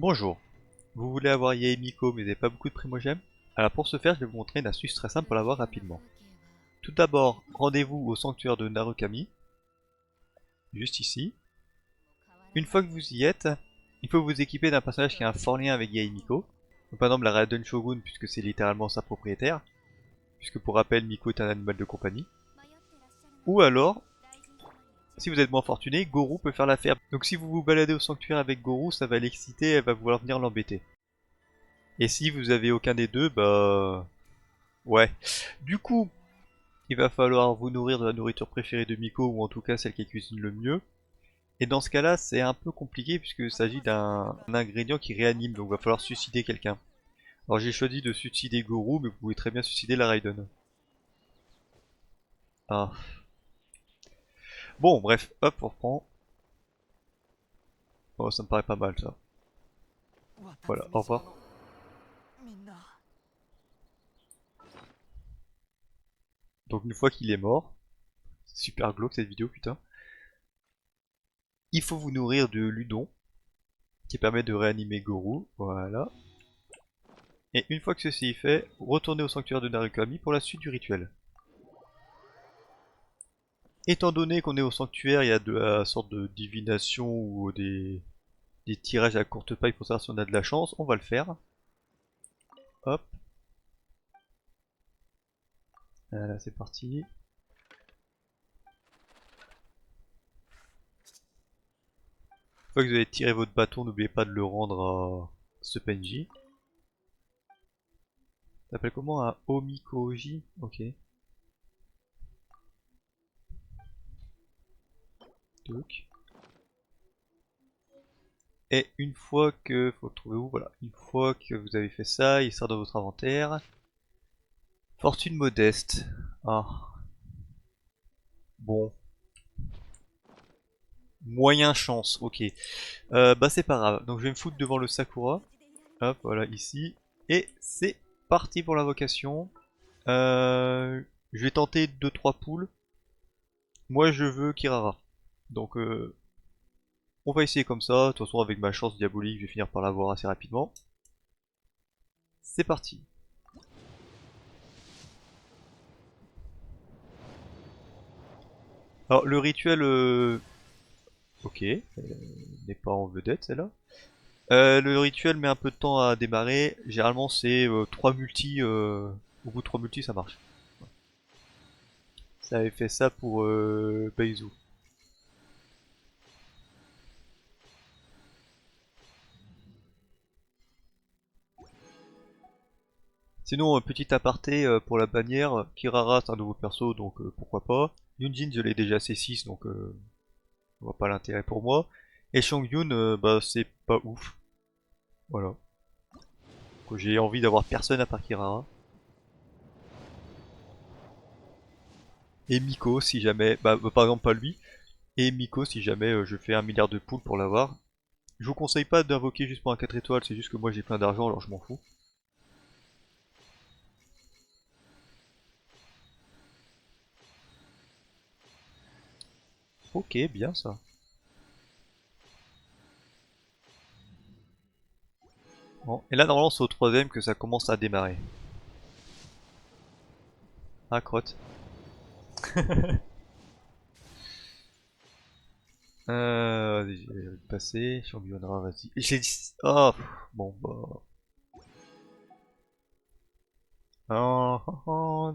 Bonjour, vous voulez avoir Yaemiko mais vous n'avez pas beaucoup de primogèmes? Alors pour ce faire, je vais vous montrer une astuce très simple pour l'avoir rapidement. Tout d'abord, rendez-vous au sanctuaire de Narukami, juste ici. Une fois que vous y êtes, il faut vous équiper d'un personnage qui a un fort lien avec Yaemiko. Donc, par exemple la Raiden Shogun puisque c'est littéralement sa propriétaire, puisque pour rappel Miko est un animal de compagnie. Ou alors, si vous êtes moins fortuné, Goru peut faire l'affaire. Donc si vous vous baladez au sanctuaire avec Goru, ça va l'exciter, elle va vouloir venir l'embêter. Et si vous avez aucun des deux, bah... ouais. Du coup, il va falloir vous nourrir de la nourriture préférée de Miko, ou en tout cas celle qui cuisine le mieux. Et dans ce cas-là, c'est un peu compliqué puisqu'il s'agit d'un ingrédient qui réanime, donc il va falloir suicider quelqu'un. Alors j'ai choisi de suicider Goru, mais vous pouvez très bien suicider la Raiden. Ah. Bon, bref, hop, on reprend. Oh, ça me paraît pas mal ça. Voilà, au revoir. Donc une fois qu'il est mort, c'est super glauque cette vidéo, putain. Il faut vous nourrir de Ludon, qui permet de réanimer Goru, voilà. Et une fois que ceci est fait, retournez au sanctuaire de Narukami pour la suite du rituel. Étant donné qu'on est au sanctuaire, il y a de la sorte de divination ou des tirages à courte paille pour savoir si on a de la chance, on va le faire. Hop. Là c'est parti. Une fois que vous avez tiré votre bâton, n'oubliez pas de le rendre à ce PNJ. Ça s'appelle comment? Un Omikoji? Ok. Donc. Et une fois que... faut le trouver où? Voilà. Une fois que vous avez fait ça, il sort dans votre inventaire. Fortune modeste. Ah. Bon. Moyen chance, ok. Bah c'est pas grave. Donc je vais me foutre devant le Sakura. Hop, voilà, ici. Et c'est parti pour l'invocation. Je vais tenter 2-3 poules. Moi je veux Kirara. Donc on va essayer comme ça. De toute façon avec ma chance diabolique, je vais finir par l'avoir assez rapidement. C'est parti. Alors le rituel... ok, n'est pas en vedette celle-là. Le rituel met un peu de temps à démarrer. Généralement c'est 3 multis. Au bout de 3 multis ça marche. Ça avait fait ça pour Beizu. Sinon, petit aparté pour la bannière, Kirara c'est un nouveau perso donc pourquoi pas. Yunjin je l'ai déjà C6 donc on voit pas l'intérêt pour moi. Et Shongyun bah c'est pas ouf. Voilà. J'ai envie d'avoir personne à part Kirara. Et Miko si jamais, par exemple pas lui. Et Miko si jamais je fais 1 milliard de poules pour l'avoir. Je vous conseille pas d'invoquer juste pour un 4 étoiles, c'est juste que moi j'ai plein d'argent alors je m'en fous. Ok, bien ça. Bon, et là normalement c'est au troisième que ça commence à démarrer. Ah crotte. Vas-y, je vais le passer. Championnat, vas-y. J'ai dit... Oh, bon bah...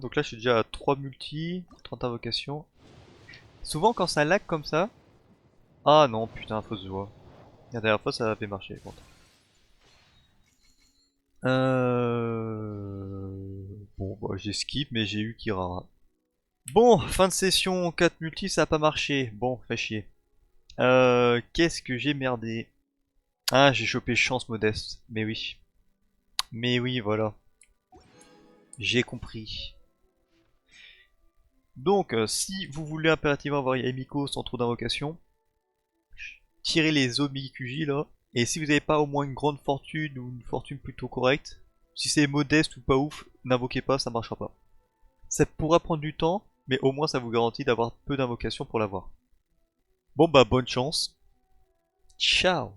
Donc là je suis déjà à 3 multi, 30 invocations. Souvent quand ça lag comme ça... Ah non, putain, fausse joie. La dernière fois ça avait marché, bon. Bon bah j'ai skip mais j'ai eu Kirara. Bon, fin de session 4 multi, ça a pas marché. Bon, fait chier. Qu'est-ce que j'ai merdé? Ah, j'ai chopé chance modeste. Mais oui. Mais oui, voilà. J'ai compris. Donc, si vous voulez impérativement avoir Yamiko sans trop d'invocation, tirez les Omikuji là. Et si vous n'avez pas au moins une grande fortune ou une fortune plutôt correcte, si c'est modeste ou pas ouf, n'invoquez pas, ça marchera pas. Ça pourra prendre du temps, mais au moins ça vous garantit d'avoir peu d'invocations pour l'avoir. Bon bah bonne chance. Ciao.